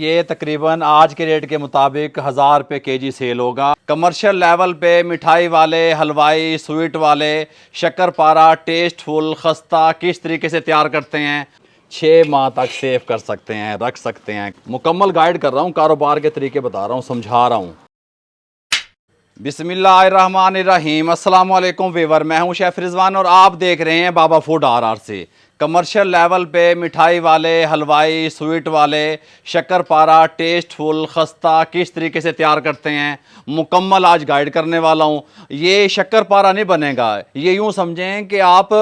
ये तकरीबन आज के रेट के मुताबिक 1000 रुपये केजी सेल होगा। कमर्शियल लेवल पे मिठाई वाले, हलवाई, स्वीट वाले शक्करपारा टेस्टफुल खस्ता किस तरीके से तैयार करते हैं 6 माह तक सेव कर सकते हैं, रख सकते हैं। मुकम्मल गाइड कर रहा हूँ, कारोबार के तरीके बता रहा हूँ, समझा रहा हूँ। बिस्मिल्लाहिर्रहमानिर्रहीम। अस्सलाम वालेकुम वीवर, मैं हूं शेफ़ रिजवान और आप देख रहे हैं बाबा फूड आर से। कमर्शियल लेवल पे मिठाई वाले, हलवाई, स्वीट वाले शक्करपारा टेस्टफुल खस्ता किस तरीके से तैयार करते हैं मुकम्मल आज गाइड करने वाला हूं। ये शक्करपारा नहीं बनेगा, ये यूं समझें कि आप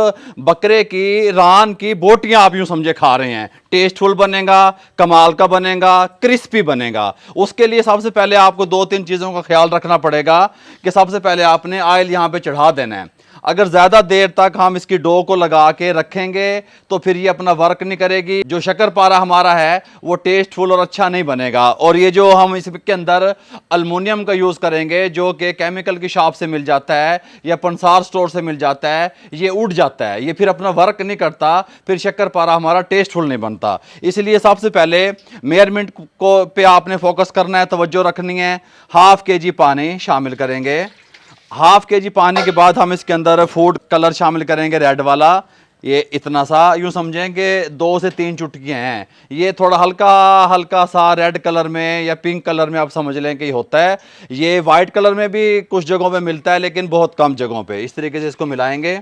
बकरे की रान की बोटियां आप यूं समझे खा रहे हैं। टेस्टफुल बनेगा, कमाल का बनेगा, क्रिस्पी बनेगा। उसके लिए सबसे पहले आपको 2-3 चीज़ों का ख्याल रखना पड़ेगा कि सबसे पहले आपने ऑयल यहाँ पे चढ़ा देना है। अगर ज़्यादा देर तक हम इसकी डो को लगा के रखेंगे तो फिर ये अपना वर्क नहीं करेगी। जो शक्करपारा हमारा है वो टेस्टफुल और अच्छा नहीं बनेगा। और ये जो हम इसके अंदर अल्मुनियम का यूज़ करेंगे जो कि केमिकल की शॉप से मिल जाता है या पंसार स्टोर से मिल जाता है, ये उड़ जाता है, ये फिर अपना वर्क नहीं करता, फिर शक्करपारा हमारा टेस्टफुल नहीं बनता। इसलिए सबसे पहले मेजरमेंट को पे आपने फोकस करना है, तवज्जो रखनी है। हाफ केजी पानी शामिल करेंगे। हाफ केजी पानी के बाद हम इसके अंदर फूड कलर शामिल करेंगे, रेड वाला। ये इतना सा यूँ समझें कि 2 से 3 चुटकियाँ हैं। ये थोड़ा हल्का हल्का सा रेड कलर में या पिंक कलर में आप समझ लें कि होता है। ये वाइट कलर में भी कुछ जगहों पे मिलता है लेकिन बहुत कम जगहों पे। इस तरीके से इसको मिलाएंगे।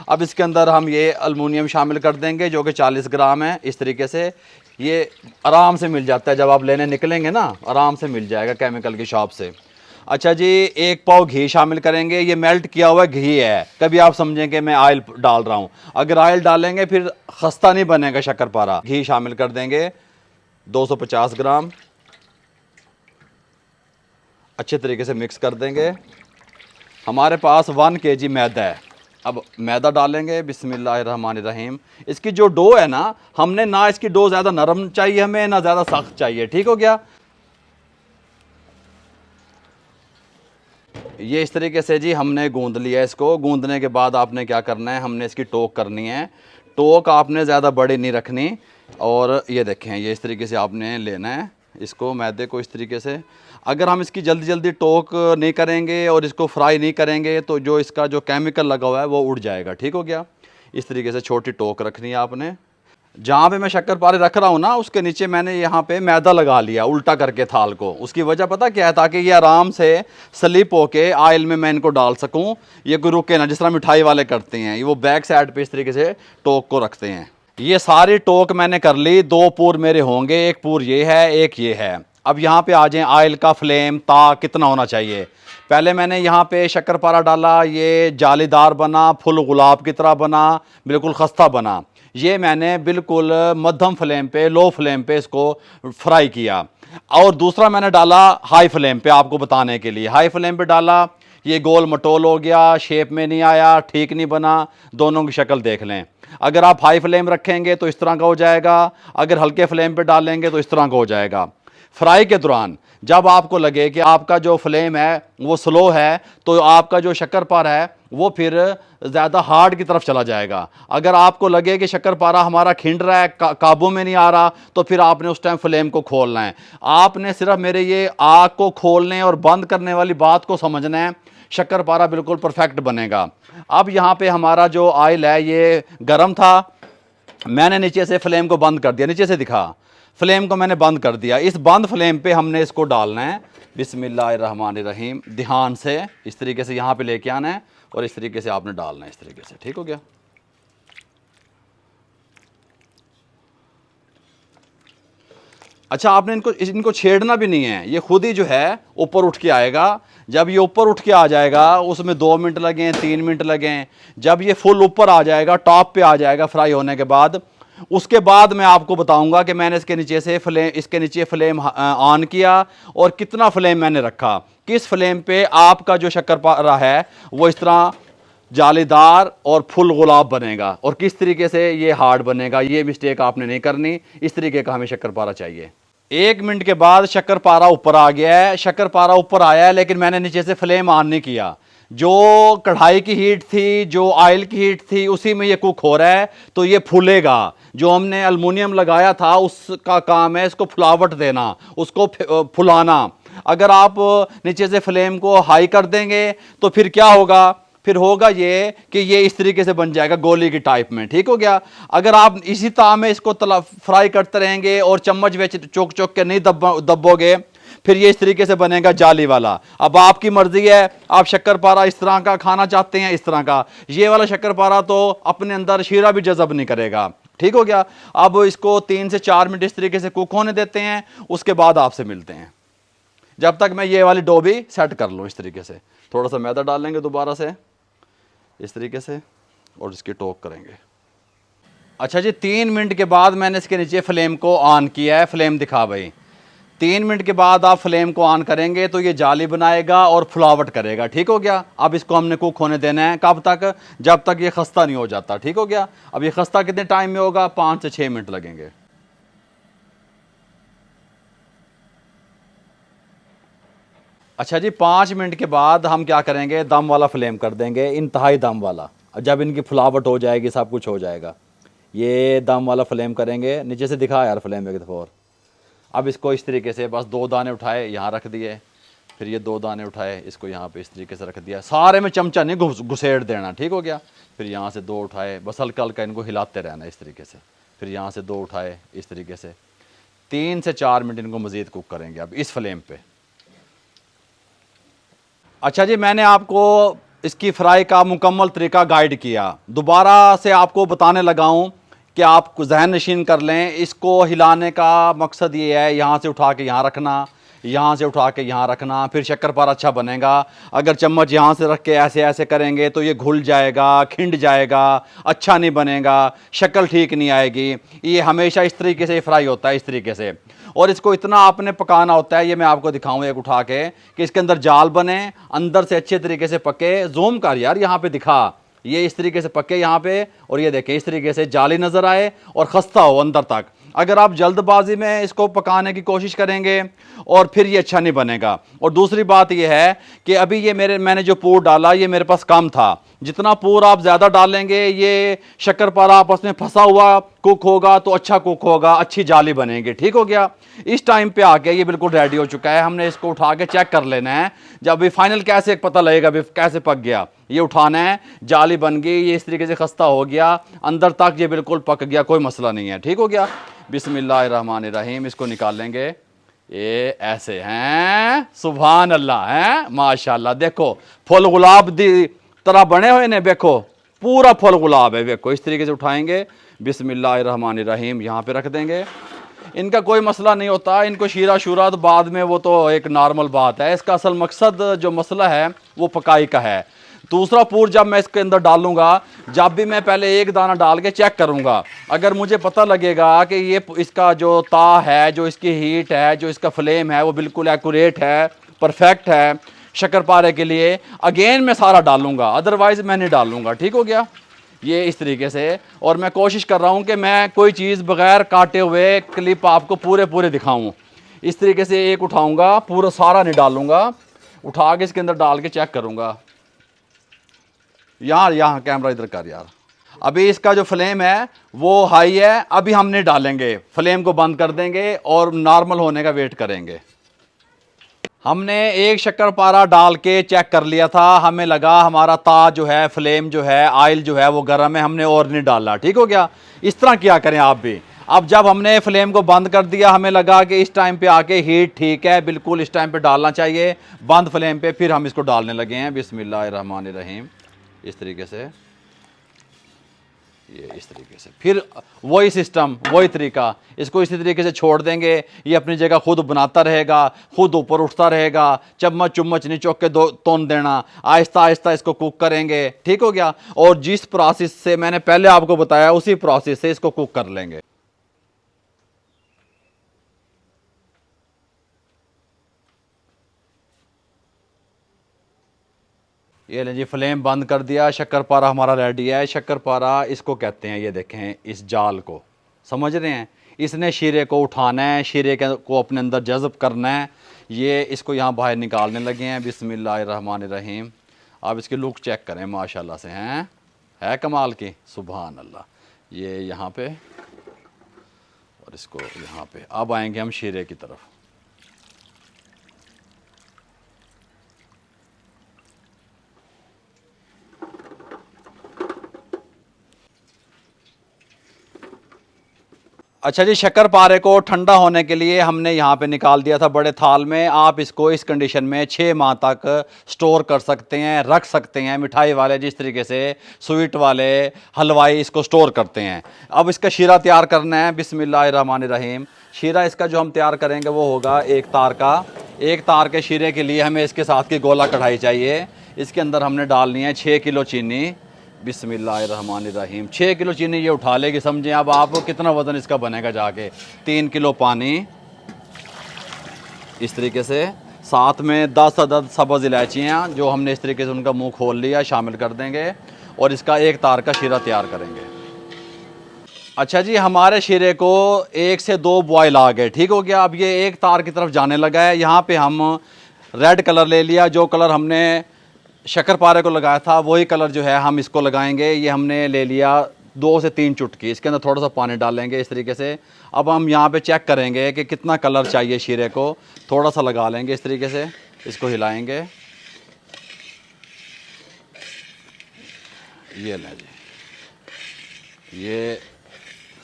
अब इसके अंदर हम ये अल्मुनियम शामिल कर देंगे जो कि 40 ग्राम है। इस तरीके से ये आराम से मिल जाता है, जब आप लेने निकलेंगे ना आराम से मिल जाएगा केमिकल की शॉप से। अच्छा जी, 1 पाव घी शामिल करेंगे। ये मेल्ट किया हुआ घी है, कभी आप समझें कि मैं ऑयल डाल रहा हूँ। अगर ऑयल डालेंगे फिर खस्ता नहीं बनेगा शक्करपारा। घी शामिल कर देंगे 250 ग्राम। अच्छे तरीके से मिक्स कर देंगे। हमारे पास 1 केजी मैदा है। अब मैदा डालेंगे। बिस्मिल्लाहिर्रहमानिर्रहीम। इसकी जो डो है ना, हमने ना इसकी डो ज़्यादा नरम चाहिए हमें, ना ज़्यादा सख्त चाहिए। ठीक हो गया। ये इस तरीके से जी हमने गूंद लिया। इसको गूंदने के बाद आपने क्या करना है, हमने इसकी टोक करनी है। टोक आपने ज़्यादा बड़ी नहीं रखनी। और ये देखें, ये इस तरीके से आपने लेना है इसको, मैदे को इस तरीके से। अगर हम इसकी जल्दी जल्दी टोक नहीं करेंगे और इसको फ्राई नहीं करेंगे तो जो इसका जो केमिकल लगा हुआ है वो उड़ जाएगा। ठीक हो गया। इस तरीके से छोटी टोक रखनी है आपने। जहाँ पे मैं शक्करपारे रख रहा हूँ ना, उसके नीचे मैंने यहाँ पे मैदा लगा लिया उल्टा करके थाल को। उसकी वजह पता क्या है, ताकि ये आराम से स्लिप होके ऑयल में मैं इनको डाल सकूँ, ये कोई रुके ना, जिस तरह मिठाई वाले करते हैं। ये वो बैक साइड पे इस तरीके से टोक को रखते हैं। ये सारी टोक मैंने कर ली। 2 पूर मेरे होंगे, एक पूर ये है, एक ये है। अब यहाँ पे आ जाएं, ऑयल का फ्लेम ताप कितना होना चाहिए। पहले मैंने यहाँ पे शक्करपारा डाला, ये जालीदार बना, फुल गुलाब की तरह बना, बिल्कुल खस्ता बना। ये मैंने बिल्कुल मध्यम फ्लेम पे, लो फ्लेम पे इसको फ्राई किया। और दूसरा मैंने डाला हाई फ्लेम पे, आपको बताने के लिए हाई फ्लेम पे डाला। ये गोल मटोल हो गया, शेप में नहीं आया, ठीक नहीं बना। दोनों की शक्ल देख लें। अगर आप हाई फ्लेम रखेंगे तो इस तरह का हो जाएगा, अगर हल्के फ्लेम पे डालेंगे तो इस तरह का हो जाएगा। फ्राई के दौरान जब आपको लगे कि आपका जो फ्लेम है वो स्लो है तो आपका जो शक्करपारा है वो फिर ज़्यादा हार्ड की तरफ चला जाएगा। अगर आपको लगे कि शक्करपारा हमारा खिंड रहा है, काबू में नहीं आ रहा, तो फिर आपने उस टाइम फ्लेम को खोलना है। आपने सिर्फ मेरे ये आग को खोलने और बंद करने वाली बात को समझना है, शक्करपारा बिल्कुल परफेक्ट बनेगा। अब यहाँ पे हमारा जो ऑयल है ये गर्म था, मैंने नीचे से फ्लेम को बंद कर दिया। नीचे से दिखा, फ्लेम को मैंने बंद कर दिया। इस बंद फ्लेम पे हमने इसको डालना है। बिस्मिल्लाहिर्रहमानिर्रहीम। ध्यान से इस तरीके से यहाँ पे लेके आना है और इस तरीके से आपने डालना है, इस तरीके से। ठीक हो गया। अच्छा, आपने इनको छेड़ना भी नहीं है, ये खुद ही जो है ऊपर उठ के आएगा। जब ये ऊपर उठ के आ जाएगा, उसमें 2 मिनट लगें, 3 मिनट लगें, जब ये फुल ऊपर आ जाएगा, टॉप पे आ जाएगा फ्राई होने के बाद, उसके बाद मैं आपको बताऊंगा कि मैंने इसके नीचे फ्लेम ऑन किया और कितना फ्लेम मैंने रखा, किस फ्लेम पे आपका जो शक्करपारा है वो इस तरह जालीदार और फुल गुलाब बनेगा और किस तरीके से ये हार्ड बनेगा। ये मिस्टेक आपने नहीं करनी। इस तरीके का हमें शक्करपारा चाहिए। 1 मिनट के बाद शक्करपारा ऊपर आ गया है। शक्करपारा ऊपर आया है लेकिन मैंने नीचे से फ्लेम ऑन नहीं किया। जो कढ़ाई की हीट थी, जो ऑयल की हीट थी, उसी में ये कुक हो रहा है, तो ये फूलेगा। जो हमने अल्मुनियम लगाया था उसका काम है इसको फुलावट देना, उसको फुलाना। अगर आप नीचे से फ्लेम को हाई कर देंगे तो फिर क्या होगा, फिर होगा ये कि ये इस तरीके से बन जाएगा गोली की टाइप में, ठीक हो गया। अगर आप इसी ताव में इसको तला फ्राई करते रहेंगे और चम्मच में चौक चौक के नहीं दबोगे, फिर ये इस तरीके से बनेगा जाली वाला। अब आपकी मर्जी है, आप शक्करपारा इस तरह का खाना चाहते हैं, इस तरह का। ये वाला शक्करपारा तो अपने अंदर शीरा भी जज़ब नहीं करेगा, ठीक हो गया। अब इसको 3 से 4 मिनट इस तरीके से कुक होने देते हैं, उसके बाद आपसे मिलते हैं। जब तक मैं ये वाली डो भी सेट कर लूँ इस तरीके से। थोड़ा सा मैदा डाल लेंगे दोबारा से इस तरीके से और इसकी टोक करेंगे। अच्छा जी, 3 मिनट के बाद मैंने इसके नीचे फ्लेम को ऑन किया है। फ्लेम दिखा भाई। 3 मिनट के बाद आप फ्लेम को ऑन करेंगे तो ये जाली बनाएगा और फुलावट करेगा, ठीक हो गया। अब इसको हमने कुक होने देना है कब तक, जब तक ये खस्ता नहीं हो जाता, ठीक हो गया। अब ये खस्ता कितने टाइम में होगा, 5 से 6 मिनट लगेंगे। अच्छा जी, 5 मिनट के बाद हम क्या करेंगे, दम वाला फ्लेम कर देंगे, इंतहाई दम वाला। जब इनकी फुलावट हो जाएगी, सब कुछ हो जाएगा, ये दम वाला फ्लेम करेंगे। नीचे से दिखा यार फ्लेम एक दफ़ा और। अब इसको इस तरीके से बस 2 दाने उठाए यहाँ रख दिए, फिर ये 2 दाने उठाए इसको यहाँ पे इस तरीके से रख दिया। सारे में चमचा नहीं घुसेड़ देना, ठीक हो गया। फिर यहाँ से 2 उठाए, बस हल्का हल्का इनको हिलाते रहना इस तरीके से। फिर यहाँ से 2 उठाए इस तरीके से। 3 से 4 मिनट इनको मज़ीद कुक करेंगे अब इस फ्लेम पे। अच्छा जी, मैंने आपको इसकी फ्राई का मुकम्मल तरीका गाइड किया, दोबारा से आपको बताने लगा हूँ कि आप जहन नशीन कर लें। इसको हिलाने का मकसद ये है, यहाँ से उठा के यहाँ रखना, यहाँ से उठा के यहाँ रखना, फिर शक्करपारा अच्छा बनेगा। अगर चम्मच यहाँ से रख के ऐसे ऐसे करेंगे तो ये घुल जाएगा, खिंड जाएगा, अच्छा नहीं बनेगा, शक्ल ठीक नहीं आएगी। ये हमेशा इस तरीके से फ्राई होता है, इस तरीके से। और इसको इतना आपने पकाना होता है, ये मैं आपको दिखाऊं एक उठा के, कि इसके अंदर जाल बने, अंदर से अच्छे तरीके से पके। जूम कर यार, यहाँ पे दिखा, ये इस तरीके से पके यहाँ पे, और ये देखें इस तरीके से जाली नज़र आए और खस्ता हो अंदर तक। अगर आप जल्दबाजी में इसको पकाने की कोशिश करेंगे और फिर ये अच्छा नहीं बनेगा। और दूसरी बात ये है कि अभी ये मैंने जो पूर डाला ये मेरे पास कम था। जितना पूर आप ज़्यादा डालेंगे, ये शक्करपारा आपस में फंसा हुआ कुक होगा तो अच्छा कुक होगा, अच्छी जाली बनेगी, ठीक हो गया। इस टाइम पे आके ये बिल्कुल रेडी हो चुका है। हमने इसको उठा के चेक कर लेना है, जब अभी फाइनल कैसे पता लगेगा अभी कैसे पक गया। ये उठाना है, जाली बन गई, ये इस तरीके से खस्ता हो गया, अंदर तक ये बिल्कुल पक गया, कोई मसला नहीं है, ठीक हो गया। बिस्मिल्लाहिर्रहमानिर्रहीम, इसको निकाल लेंगे। ये ऐसे हैं, सुभान अल्लाह, हैं माशाल्लाह। देखो फुल गुलाब दी तरह बने हुए ने, देखो पूरा फुल गुलाब है। देखो इस तरीके से उठाएंगे, बिस्मिल्लाहिर्रहमानिर्रहीम यहाँ पे रख देंगे। इनका कोई मसला नहीं होता, इनको शीरा शूरा तो बाद में, वो तो एक नॉर्मल बात है। इसका असल मकसद जो मसला है वो पकाई का है। दूसरा पूर जब मैं इसके अंदर डालूंगा, जब भी मैं पहले एक दाना डाल के चेक करूंगा, अगर मुझे पता लगेगा कि ये इसका जो ता है, जो इसकी हीट है, जो इसका फ्लेम है वो बिल्कुल एक्यूरेट है, परफेक्ट है शक्करपारे के लिए, अगेन मैं सारा डालूंगा, अदरवाइज़ मैं नहीं डालूंगा, ठीक हो गया। ये इस तरीके से। और मैं कोशिश कर रहा हूँ कि मैं कोई चीज़ बगैर काटे हुए क्लिप आपको पूरे पूरे दिखाऊँ। इस तरीके से एक उठाऊँगा, पूरा सारा नहीं डालूँगा, उठा के इसके अंदर डाल के चेक करूँगा। यार यहाँ कैमरा इधर कर यार। अभी इसका जो फ्लेम है वो हाई है, अभी हम नहीं डालेंगे, फ्लेम को बंद कर देंगे और नॉर्मल होने का वेट करेंगे। हमने एक शक्करपारा डाल के चेक कर लिया था, हमें लगा हमारा ता जो है, फ्लेम जो है, ऑयल जो है वो गर्म है, हमने और नहीं डाला, ठीक हो गया। इस तरह क्या करें आप भी। अब जब हमने फ्लेम को बंद कर दिया, हमें लगा कि इस टाइम पे आके हीट ठीक है, बिल्कुल इस टाइम पे डालना चाहिए बंद फ्लेम पे, फिर हम इसको डालने लगे हैं। बिस्मिल्लाहिर्रहमानिर्रहीम, इस तरीके से, ये इस तरीके से, फिर वही सिस्टम, वही तरीका, इसको इसी तरीके से छोड़ देंगे। ये अपनी जगह खुद बनाता रहेगा, खुद ऊपर उठता रहेगा, चम्मच चुम्मच नहीं चौक के तोन देना, आहिस्ता आहिस्ता इसको कुक करेंगे, ठीक हो गया। और जिस प्रोसेस से मैंने पहले आपको बताया उसी प्रोसेस से इसको कुक कर लेंगे। ये लें जी, फ्लेम बंद कर दिया, शक्करपारा हमारा रेडी है। शक्करपारा इसको कहते हैं, ये देखें इस जाल को, समझ रहे हैं। इसने शीरे को उठाना है, शीरे को अपने अंदर जज़ब करना है। ये इसको यहाँ बाहर निकालने लगे हैं। बिस्मिल्लाहिर्रहमानिर्रहीम। आप इसकी लुक चेक करें, माशाल्लाह से हैं, है कमाल की, सुभान अल्लाह। ये यहाँ पे और इसको यहाँ पे। अब आएंगे हम शीरे की तरफ। अच्छा जी, शक्करपारे को ठंडा होने के लिए हमने यहाँ पे निकाल दिया था बड़े थाल में। आप इसको इस कंडीशन में 6 माह तक स्टोर कर सकते हैं, रख सकते हैं। मिठाई वाले जिस तरीके से स्वीट वाले हलवाई इसको स्टोर करते हैं। अब इसका शीरा तैयार करना है। बिस्मिल्लाहिर्रहमानिर्रहीम। शीरा इसका जो हम तैयार करेंगे वो होगा 1 तार का। 1 तार के शीरे के लिए हमें इसके साथ की गोला कढ़ाई चाहिए। इसके अंदर हमने डालनी है 6 किलो चीनी। बिस्मिल्लाहिर्रहमानिर्रहीम। 6 किलो चीनी ये उठा लेगी, समझें। अब आप कितना वज़न इसका बनेगा जाके। 3 किलो पानी इस तरीके से, साथ में 10 अदद सब्ज़ इलायचियाँ जो हमने इस तरीके से उनका मुंह खोल लिया, शामिल कर देंगे और इसका 1 तार का शीरा तैयार करेंगे। अच्छा जी, हमारे शीरे को 1 से 2 बॉयल आ गए, ठीक हो गया। अब ये 1 तार की तरफ जाने लगा है। यहाँ पे हम रेड कलर ले लिया, जो कलर हमने शक्करपारे को लगाया था वही कलर जो है हम इसको लगाएंगे। ये हमने ले लिया 2 से 3 चुटकी। इसके अंदर थोड़ा सा पानी डालेंगे इस तरीके से। अब हम यहाँ पे चेक करेंगे कि कितना कलर चाहिए शीरे को। थोड़ा सा लगा लेंगे इस तरीके से, इसको हिलाएंगे। ये लें जी, ये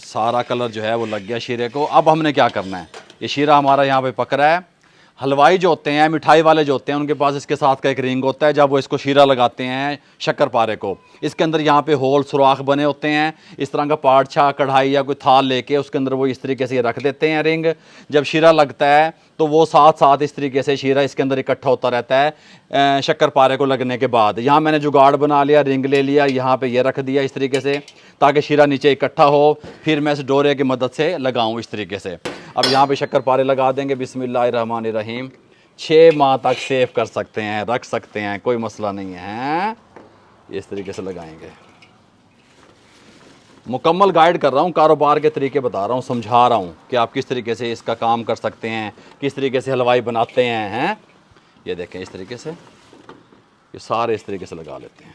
सारा कलर जो है वो लग गया शीरे को। अब हमने क्या करना है, ये शीरा हमारा यहाँ पे पक रहा है। हलवाई जो होते हैं, मिठाई वाले जो होते हैं, उनके पास इसके साथ का एक रिंग होता है। जब वो इसको शीरा लगाते हैं शक्करपारे को, इसके अंदर यहाँ पे होल सुराख बने होते हैं। इस तरह का पाटछा, कढ़ाई या कोई थाल लेके उसके अंदर वो इस तरीके से रख देते हैं रिंग। जब शीरा लगता है तो वो साथ साथ इस तरीके से शीरा इसके अंदर इकट्ठा होता रहता है शक्करपारे को लगने के बाद। यहाँ मैंने जुगाड़ बना लिया, रिंग ले लिया, यहाँ पे ये रख दिया इस तरीके से ताकि शीरा नीचे इकट्ठा हो। फिर मैं इस डोरे की मदद से लगाऊँ इस तरीके से। अब यहाँ पे शक्करपारे लगा देंगे। बिस्मिल्लाहिर्रहमानिर्रहीम। 6 माह तक सेव कर सकते हैं, रख सकते हैं, कोई मसला नहीं है। इस तरीके से लगाएंगे। मुकम्मल गाइड कर रहा हूँ, कारोबार के तरीके बता रहा हूँ, समझा रहा हूँ कि आप किस तरीके से इसका काम कर सकते हैं, किस तरीके से हलवाई बनाते हैं। ये देखें इस तरीके से, ये सारे इस तरीके से लगा लेते हैं।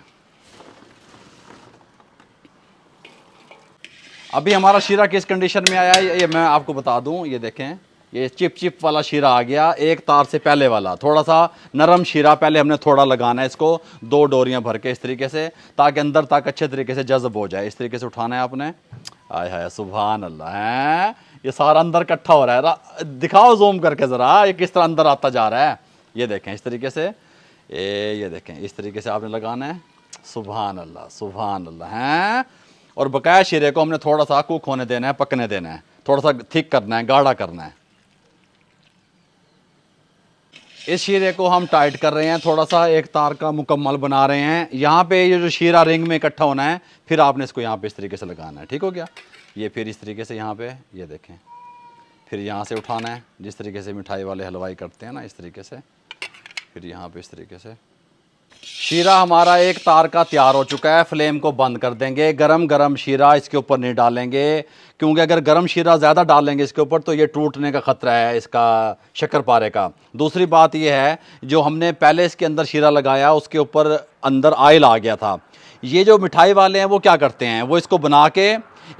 अभी हमारा शीरा किस कंडीशन में आया है ये मैं आपको बता दूं। ये देखें, ये चिप चिप वाला शीरा आ गया। 1 तार से पहले वाला थोड़ा सा नरम शीरा, पहले हमने थोड़ा लगाना है इसको, 2 डोरियां भर के इस तरीके से, ताकि अंदर तक अच्छे तरीके से जज़ब हो जाए। इस तरीके से उठाना है आपने। आय हाय सुभान अल्लाह है, ये सारा अंदर इकट्ठा हो रहा है। दिखाओ जूम करके ज़रा, ये किस तरह अंदर आता जा रहा है। ये देखें इस तरीके से, ये देखें इस तरीके से आपने लगाना है। सुभान अल्लाह है। और बकाया शीरे को हमने थोड़ा सा कुक होने देना है, पकने देना है, थोड़ा सा थिक करना है, गाढ़ा करना है। इस शीरे को हम टाइट कर रहे हैं, थोड़ा सा 1 तार का मुकम्मल बना रहे हैं। यहाँ पे ये जो शीरा रिंग में इकट्ठा होना है, फिर आपने इसको यहाँ पे इस तरीके से लगाना है, ठीक हो गया। ये फिर इस तरीके से यहाँ पे, ये देखें, फिर यहाँ से उठाना है जिस तरीके से मिठाई वाले हलवाई करते हैं ना, इस तरीके से। फिर यहाँ पे इस तरीके से। शीरा हमारा 1 तार का तैयार हो चुका है। फ्लेम को बंद कर देंगे। गरम गरम शीरा इसके ऊपर नहीं डालेंगे, क्योंकि अगर गरम शीरा ज़्यादा डालेंगे इसके ऊपर तो ये टूटने का ख़तरा है इसका शक्करपारे का। दूसरी बात ये है, जो हमने पहले इसके अंदर शीरा लगाया उसके ऊपर अंदर आयल आ गया था। ये जो मिठाई वाले हैं वो क्या करते हैं, वो इसको बना के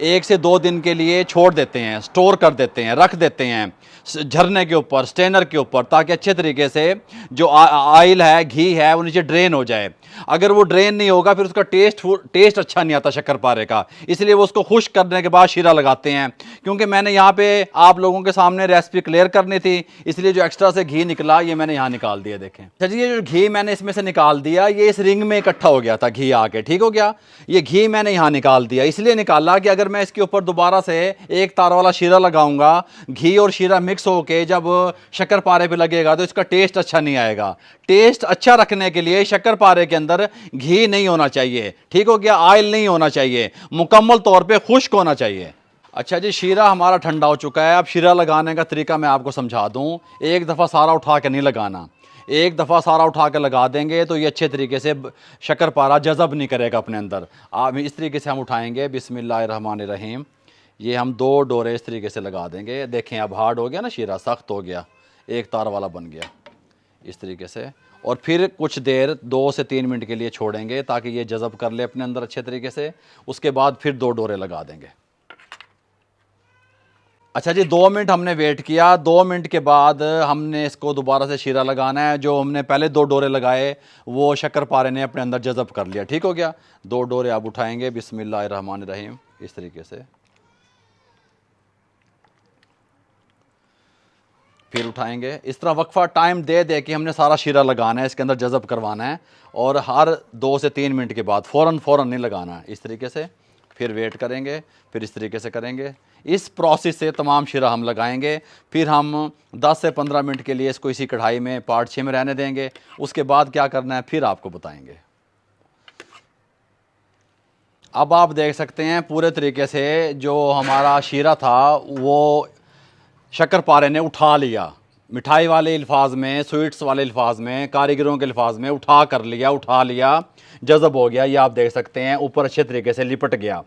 1 से 2 दिन के लिए छोड़ देते हैं, स्टोर कर देते हैं, रख देते हैं झरने के ऊपर, स्टेनर के ऊपर, ताकि अच्छे तरीके से जो ऑयल है, घी है, वो नीचे ड्रेन हो जाए। अगर वो ड्रेन नहीं होगा फिर उसका टेस्ट अच्छा नहीं आता शक्करपारे का। इसलिए वो उसको खुश्क करने के बाद शीरा लगाते हैं। क्योंकि मैंने यहाँ पे आप लोगों के सामने रेसिपी क्लियर करनी थी, इसलिए जो एक्स्ट्रा से घी निकला ये मैंने यहाँ निकाल दिया। देखें अच्छा जी, ये जो घी मैंने इसमें से निकाल दिया, ये इस रिंग में इकट्ठा हो गया था घी आके, ठीक हो गया। ये घी मैंने यहाँ निकाल दिया, इसलिए निकाला कि अगर मैं इसके ऊपर दोबारा से 1 तार वाला शीरा लगाऊंगा, घी और शीरा मिक्स होके जब शक्करपारे पे लगेगा तो इसका टेस्ट अच्छा नहीं आएगा। टेस्ट अच्छा रखने के लिए शक्करपारे के अंदर घी नहीं होना चाहिए, ठीक हो गया, ऑयल नहीं होना चाहिए, मुकम्मल तौर पे खुश्क होना चाहिए। अच्छा जी, शीरा हमारा ठंडा हो चुका है। अब शीरा लगाने का तरीका मैं आपको समझा दूं। एक दफ़ा सारा उठा के नहीं लगाना, एक दफ़ा सारा उठा के लगा देंगे तो ये अच्छे तरीके से शक्करपारा जज़ब नहीं करेगा अपने अंदर। आप इस तरीके से हम उठाएंगे। बिस्मिल्लाहिर्रहमानिर्रहीम। ये हम 2 डोरे इस तरीके से लगा देंगे। देखें अब हार्ड हो गया ना शीरा, सख्त हो गया, 1 तार वाला बन गया। इस तरीके से। और फिर कुछ देर 2 से 3 मिनट के लिए छोड़ेंगे ताकि ये जज़ब कर ले अपने अंदर अच्छे तरीके से। उसके बाद फिर 2 डोरे लगा देंगे। अच्छा जी, 2 मिनट हमने वेट किया। 2 मिनट के बाद हमने इसको दोबारा से शीरा लगाना है। जो हमने पहले 2 डोरे लगाए वो शक्करपारे ने अपने अंदर जज़ब कर लिया। ठीक हो गया। 2 डोरे आप उठाएंगे, बिस्मिल्लाहिर्रहमानिर्रहीम, इस तरीके से। फिर उठाएंगे। इस तरह वक्फा टाइम दे दे कि हमने सारा शीरा लगाना है, इसके अंदर जज़ब करवाना है। और हर 2 से 3 मिनट के बाद फ़ौरन नहीं लगाना है, इस तरीके से। फिर वेट करेंगे, फिर इस तरीके से करेंगे। इस प्रोसेस से तमाम शीरा हम लगाएंगे। फिर हम 10 से 15 मिनट के लिए इसको इसी कढ़ाई में पार्ट 6 में रहने देंगे। उसके बाद क्या करना है फिर आपको बताएंगे। अब आप देख सकते हैं पूरे तरीके से जो हमारा शीरा था वो शक्करपारे ने उठा लिया। मिठाई वाले अल्फाज में, स्वीट्स वाले अल्फाज में, कारीगरों के अल्फाज में उठा लिया, जज़ब हो गया। ये आप देख सकते हैं ऊपर अच्छे तरीके से लिपट गया।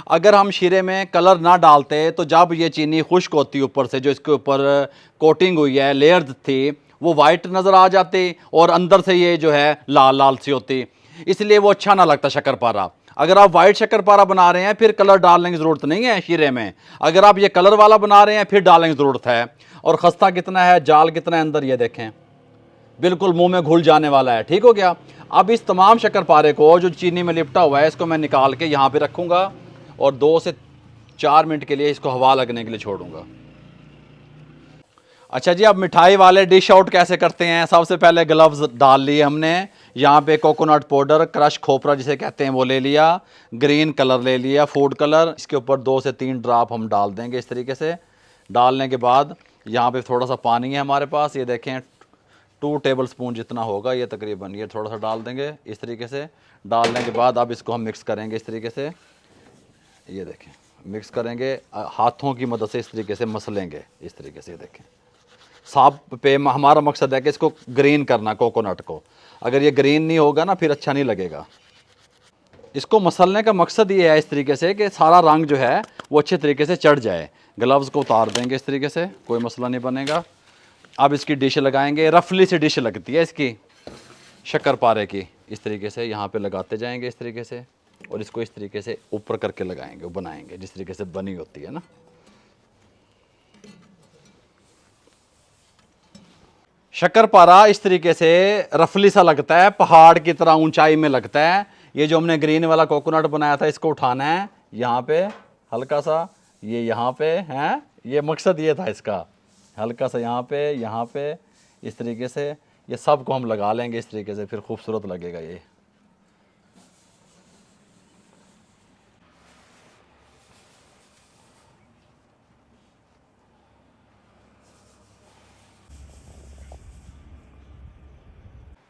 अगर हम शीरे में कलर ना डालते तो जब ये चीनी खुश्क होती ऊपर से, जो इसके ऊपर कोटिंग हुई है, लेयर्स थी, वो वाइट नज़र आ जाती और अंदर से ये जो है लाल लाल सी होती। इसलिए वो अच्छा ना लगता शक्करपारा। अगर आप वाइट शक्करपारा बना रहे हैं फिर कलर डालने की ज़रूरत नहीं है शीरे में। अगर आप ये कलर वाला बना रहे हैं फिर डालने की ज़रूरत है। और खस्ता कितना है, जाल कितना है अंदर, ये देखें, बिल्कुल मुंह में घुल जाने वाला है। ठीक हो गया। अब इस तमाम शक्करपारे को जो चीनी में लिपटा हुआ है इसको मैं निकाल के यहाँ पे रखूँगा और 2 से 4 मिनट के लिए इसको हवा लगने के लिए छोड़ूंगा। अच्छा जी, अब मिठाई वाले डिश आउट कैसे करते हैं। सबसे पहले ग्लव्स डाल लिए हमने। यहाँ पे कोकोनट पाउडर, क्रश खोपरा जिसे कहते हैं वो ले लिया। ग्रीन कलर ले लिया, फूड कलर। इसके ऊपर 2 से 3 ड्रॉप हम डाल देंगे इस तरीके से। डालने के बाद यहाँ पे थोड़ा सा पानी है हमारे पास, ये देखें 2 टेबल स्पून जितना होगा ये तकरीबन, ये थोड़ा सा डाल देंगे इस तरीके से। डालने के बाद अब इसको हम मिक्स करेंगे इस तरीके से। ये देखें मिक्स करेंगे, हाथों की मदद से इस तरीके से मसलेंगे इस तरीके से। देखें साफ पे हमारा मकसद है कि इसको ग्रीन करना, कोकोनट को। अगर ये ग्रीन नहीं होगा ना फिर अच्छा नहीं लगेगा। इसको मसलने का मकसद ये है इस तरीके से कि सारा रंग जो है वो अच्छे तरीके से चढ़ जाए। ग्लव्स को उतार देंगे इस तरीके से, कोई मसला नहीं बनेगा। अब इसकी डिश लगाएंगे। रफली सी डिश लगती है इसकी शक्करपारे की, इस तरीके से यहाँ पे लगाते जाएंगे इस तरीके से। और इसको इस तरीके से ऊपर करके लगाएंगे, बनाएंगे जिस तरीके से बनी होती है ना। शक्करपारा इस तरीके से रफली सा लगता है, पहाड़ की तरह ऊंचाई में लगता है। ये जो हमने ग्रीन वाला कोकोनट बनाया था इसको उठाना है यहाँ पे हल्का सा, ये यहाँ पे है, ये मकसद ये था इसका, हल्का सा यहाँ पे इस तरीके से। ये सब को हम लगा लेंगे इस तरीके से, फिर खूबसूरत लगेगा ये।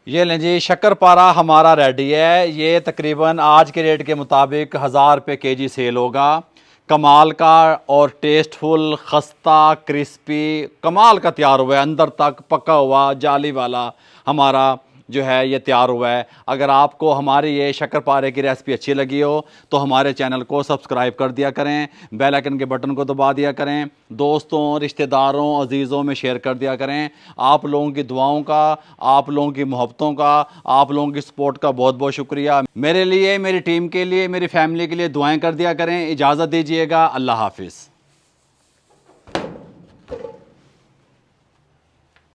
ये लें जी, शक्करपारा हमारा रेडी है। ये तकरीबन आज के रेट के मुताबिक 1000 रुपये केजी सेल होगा। कमाल का और टेस्टफुल, खस्ता, क्रिस्पी, कमाल का तैयार हुआ है। अंदर तक पका हुआ जाली वाला हमारा जो है ये तैयार हुआ है। अगर आपको हमारी ये शक्करपारे की रेसिपी अच्छी लगी हो तो हमारे चैनल को सब्सक्राइब कर दिया करें, बेल आइकन के बटन को दबा दिया करें, दोस्तों, रिश्तेदारों, अजीज़ों में शेयर कर दिया करें। आप लोगों की दुआओं का, आप लोगों की मोहब्बतों का, आप लोगों की सपोर्ट का बहुत बहुत शुक्रिया। मेरे लिए, मेरी टीम के लिए, मेरी फैमिली के लिए दुआएँ कर दिया करें। इजाज़त दीजिएगा। अल्लाह हाफिज़।